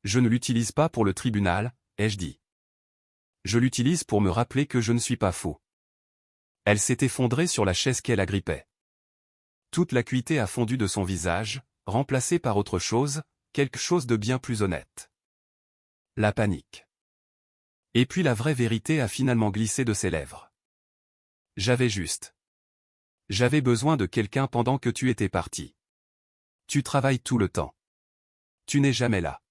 Je ne l'utilise pas pour le tribunal, ai-je dit. Je l'utilise pour me rappeler que je ne suis pas fou. Elle s'est effondrée sur la chaise qu'elle agrippait. Toute l'acuité a fondu de son visage, remplacée par autre chose, quelque chose de bien plus honnête. La panique. Et puis la vraie vérité a finalement glissé de ses lèvres. J'avais juste. J'avais besoin de quelqu'un pendant que tu étais parti. Tu travailles tout le temps. Tu n'es jamais là.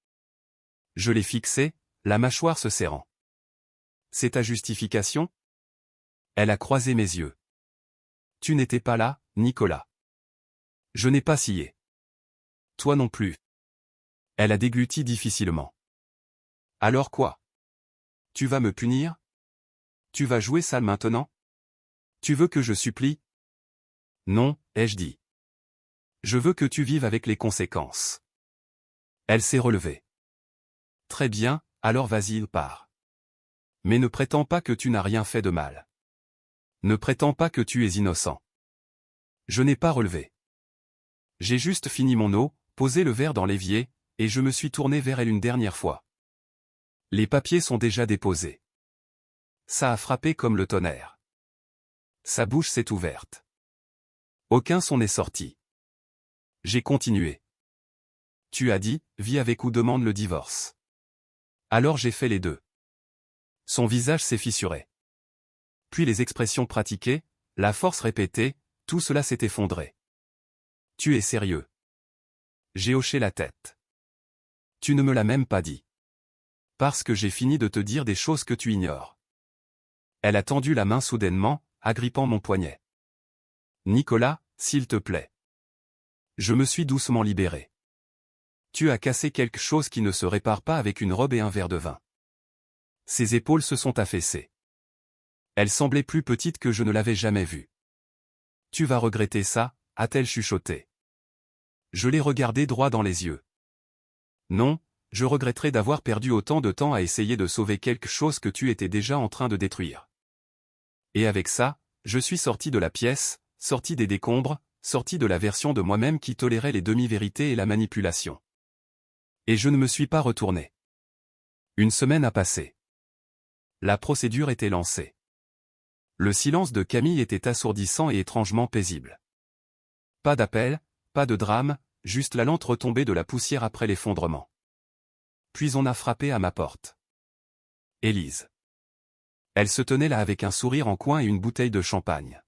Je l'ai fixé, la mâchoire se serrant. C'est ta justification? Elle a croisé mes yeux. Tu n'étais pas là, Nicolas. Je n'ai pas scié. Toi non plus. Elle a dégluti difficilement. Alors quoi? Tu vas me punir? Tu vas jouer sale maintenant? Tu veux que je supplie? Non, ai-je dit. Je veux que tu vives avec les conséquences. Elle s'est relevée. Très bien, alors vas-y, pars. Mais ne prétends pas que tu n'as rien fait de mal. Ne prétends pas que tu es innocent. Je n'ai pas relevé. J'ai juste fini mon eau, posé le verre dans l'évier, et je me suis tourné vers elle une dernière fois. Les papiers sont déjà déposés. Ça a frappé comme le tonnerre. Sa bouche s'est ouverte. Aucun son n'est sorti. J'ai continué. Tu as dit, vis avec ou demande le divorce. Alors j'ai fait les deux. Son visage s'est fissuré. Puis les expressions pratiquées, la force répétée, tout cela s'est effondré. Tu es sérieux? J'ai hoché la tête. Tu ne me l'as même pas dit. Parce que j'ai fini de te dire des choses que tu ignores. Elle a tendu la main soudainement, agrippant mon poignet. Nicolas, s'il te plaît. Je me suis doucement libéré. Tu as cassé quelque chose qui ne se répare pas avec une robe et un verre de vin. Ses épaules se sont affaissées. Elle semblait plus petite que je ne l'avais jamais vue. Tu vas regretter ça, a-t-elle chuchoté. Je l'ai regardé droit dans les yeux. Non, je regretterais d'avoir perdu autant de temps à essayer de sauver quelque chose que tu étais déjà en train de détruire. Et avec ça, je suis sorti de la pièce, sorti des décombres, sorti de la version de moi-même qui tolérait les demi-vérités et la manipulation. Et je ne me suis pas retourné. Une semaine a passé. La procédure était lancée. Le silence de Camille était assourdissant et étrangement paisible. Pas d'appel, pas de drame, juste la lente retombée de la poussière après l'effondrement. Puis on a frappé à ma porte. Élise. Elle se tenait là avec un sourire en coin et une bouteille de champagne.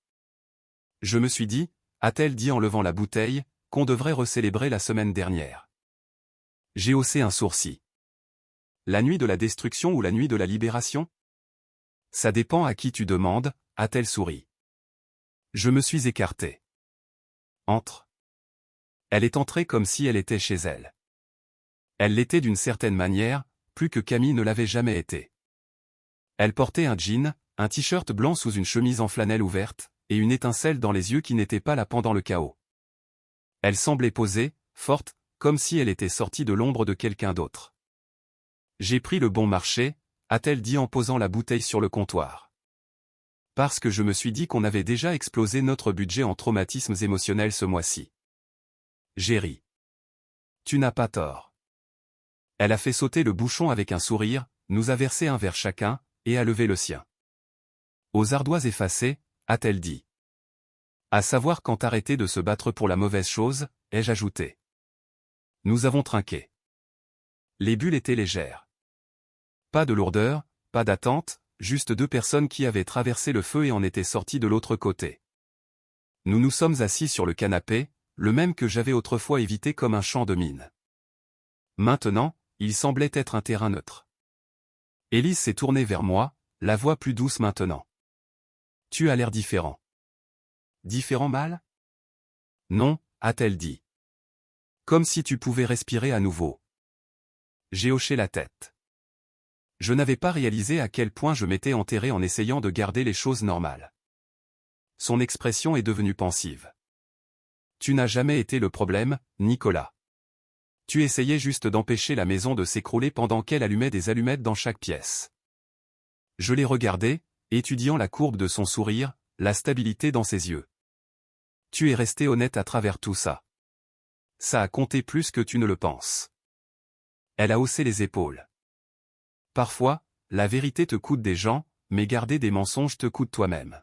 Je me suis dit, a-t-elle dit en levant la bouteille, qu'on devrait recélébrer la semaine dernière. J'ai haussé un sourcil. La nuit de la destruction ou la nuit de la libération? Ça dépend à qui tu demandes, a-t-elle souri. Je me suis écarté. Entre. Elle est entrée comme si elle était chez elle. Elle l'était d'une certaine manière, plus que Camille ne l'avait jamais été. Elle portait un jean, un t-shirt blanc sous une chemise en flanelle ouverte, et une étincelle dans les yeux qui n'était pas là pendant le chaos. Elle semblait posée, forte, comme si elle était sortie de l'ombre de quelqu'un d'autre. J'ai pris le bon marché, a-t-elle dit en posant la bouteille sur le comptoir. Parce que je me suis dit qu'on avait déjà explosé notre budget en traumatismes émotionnels ce mois-ci. J'ai ri. Tu n'as pas tort. Elle a fait sauter le bouchon avec un sourire, nous a versé un verre chacun, et a levé le sien. Aux ardoises effacées, a-t-elle dit. À savoir quand arrêter de se battre pour la mauvaise chose, ai-je ajouté. Nous avons trinqué. Les bulles étaient légères. Pas de lourdeur, pas d'attente, juste deux personnes qui avaient traversé le feu et en étaient sorties de l'autre côté. Nous nous sommes assis sur le canapé, le même que j'avais autrefois évité comme un champ de mine. Maintenant, il semblait être un terrain neutre. Élise s'est tournée vers moi, la voix plus douce maintenant. Tu as l'air différent. Différent mal? Non, a-t-elle dit. Comme si tu pouvais respirer à nouveau. J'ai hoché la tête. Je n'avais pas réalisé à quel point je m'étais enterré en essayant de garder les choses normales. Son expression est devenue pensive. Tu n'as jamais été le problème, Nicolas. Tu essayais juste d'empêcher la maison de s'écrouler pendant qu'elle allumait des allumettes dans chaque pièce. Je l'ai regardé, étudiant la courbe de son sourire, la stabilité dans ses yeux. Tu es resté honnête à travers tout ça. Ça a compté plus que tu ne le penses. Elle a haussé les épaules. Parfois, la vérité te coûte des gens, mais garder des mensonges te coûte toi-même.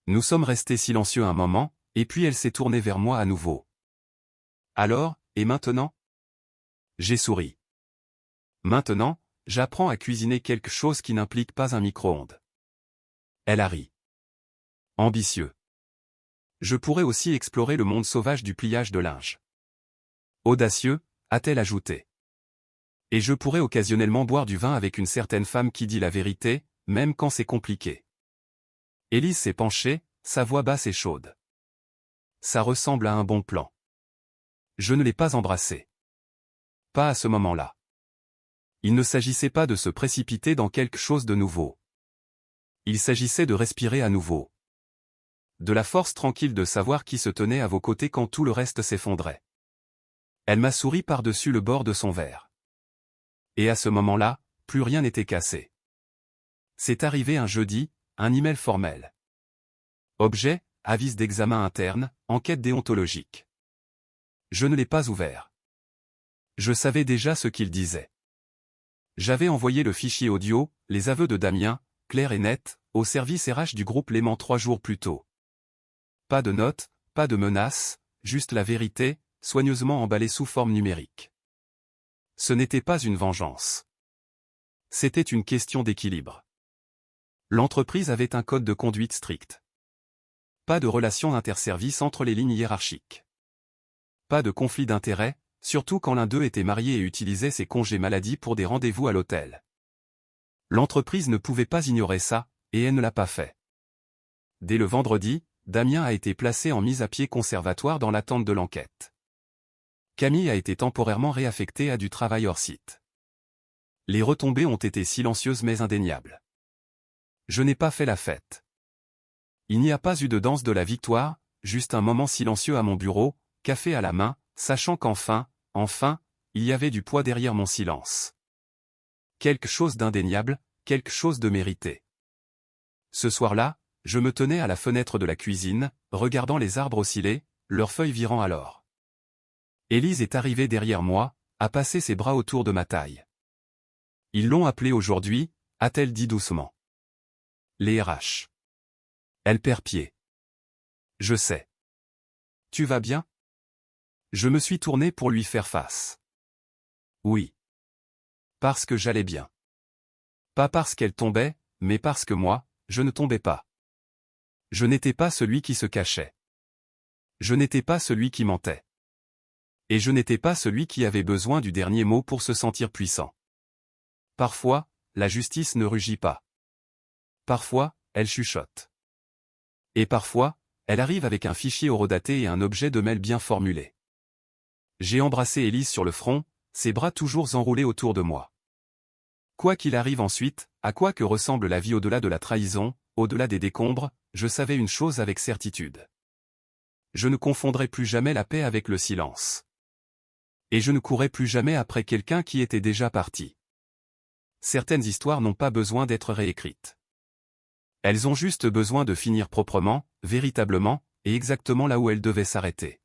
Nous sommes restés silencieux un moment, et puis elle s'est tournée vers moi à nouveau. Alors, et maintenant? J'ai souri. Maintenant, j'apprends à cuisiner quelque chose qui n'implique pas un micro-ondes. Elle a ri. Ambitieux. Je pourrais aussi explorer le monde sauvage du pliage de linge. Audacieux, a-t-elle ajouté. Et je pourrais occasionnellement boire du vin avec une certaine femme qui dit la vérité, même quand c'est compliqué. Élise s'est penchée, sa voix basse et chaude. Ça ressemble à un bon plan. Je ne l'ai pas embrassée. Pas à ce moment-là. Il ne s'agissait pas de se précipiter dans quelque chose de nouveau. Il s'agissait de respirer à nouveau. De la force tranquille de savoir qui se tenait à vos côtés quand tout le reste s'effondrait. Elle m'a souri par-dessus le bord de son verre. Et à ce moment-là, plus rien n'était cassé. C'est arrivé un jeudi, un email formel. Objet, avis d'examen interne, enquête déontologique. Je ne l'ai pas ouvert. Je savais déjà ce qu'il disait. J'avais envoyé le fichier audio, les aveux de Damien, clair et net, au service RH du groupe Léman 3 jours plus tôt. Pas de notes, pas de menaces, juste la vérité, soigneusement emballée sous forme numérique. Ce n'était pas une vengeance. C'était une question d'équilibre. L'entreprise avait un code de conduite strict. Pas de relation interservice entre les lignes hiérarchiques. Pas de conflit d'intérêts, surtout quand l'un d'eux était marié et utilisait ses congés maladie pour des rendez-vous à l'hôtel. L'entreprise ne pouvait pas ignorer ça, et elle ne l'a pas fait. Dès le vendredi, Damien a été placé en mise à pied conservatoire dans l'attente de l'enquête. Camille a été temporairement réaffectée à du travail hors site. Les retombées ont été silencieuses mais indéniables. Je n'ai pas fait la fête. Il n'y a pas eu de danse de la victoire, juste un moment silencieux à mon bureau, café à la main, sachant qu'enfin, il y avait du poids derrière mon silence. Quelque chose d'indéniable, quelque chose de mérité. Ce soir-là, je me tenais à la fenêtre de la cuisine, regardant les arbres osciller, leurs feuilles virant alors. Élise est arrivée derrière moi, a passé ses bras autour de ma taille. Ils l'ont appelée aujourd'hui, a-t-elle dit doucement. Les RH. Elle perd pied. Je sais. Tu vas bien? Je me suis tourné pour lui faire face. Oui. Parce que j'allais bien. Pas parce qu'elle tombait, mais parce que moi, je ne tombais pas. Je n'étais pas celui qui se cachait. Je n'étais pas celui qui mentait. Et je n'étais pas celui qui avait besoin du dernier mot pour se sentir puissant. Parfois, la justice ne rugit pas. Parfois, elle chuchote. Et parfois, elle arrive avec un fichier horodaté et un objet de mail bien formulé. J'ai embrassé Élise sur le front, ses bras toujours enroulés autour de moi. Quoi qu'il arrive ensuite, à quoi que ressemble la vie au-delà de la trahison, au-delà des décombres, je savais une chose avec certitude. Je ne confondrai plus jamais la paix avec le silence. Et je ne courrai plus jamais après quelqu'un qui était déjà parti. Certaines histoires n'ont pas besoin d'être réécrites. Elles ont juste besoin de finir proprement, véritablement, et exactement là où elles devaient s'arrêter.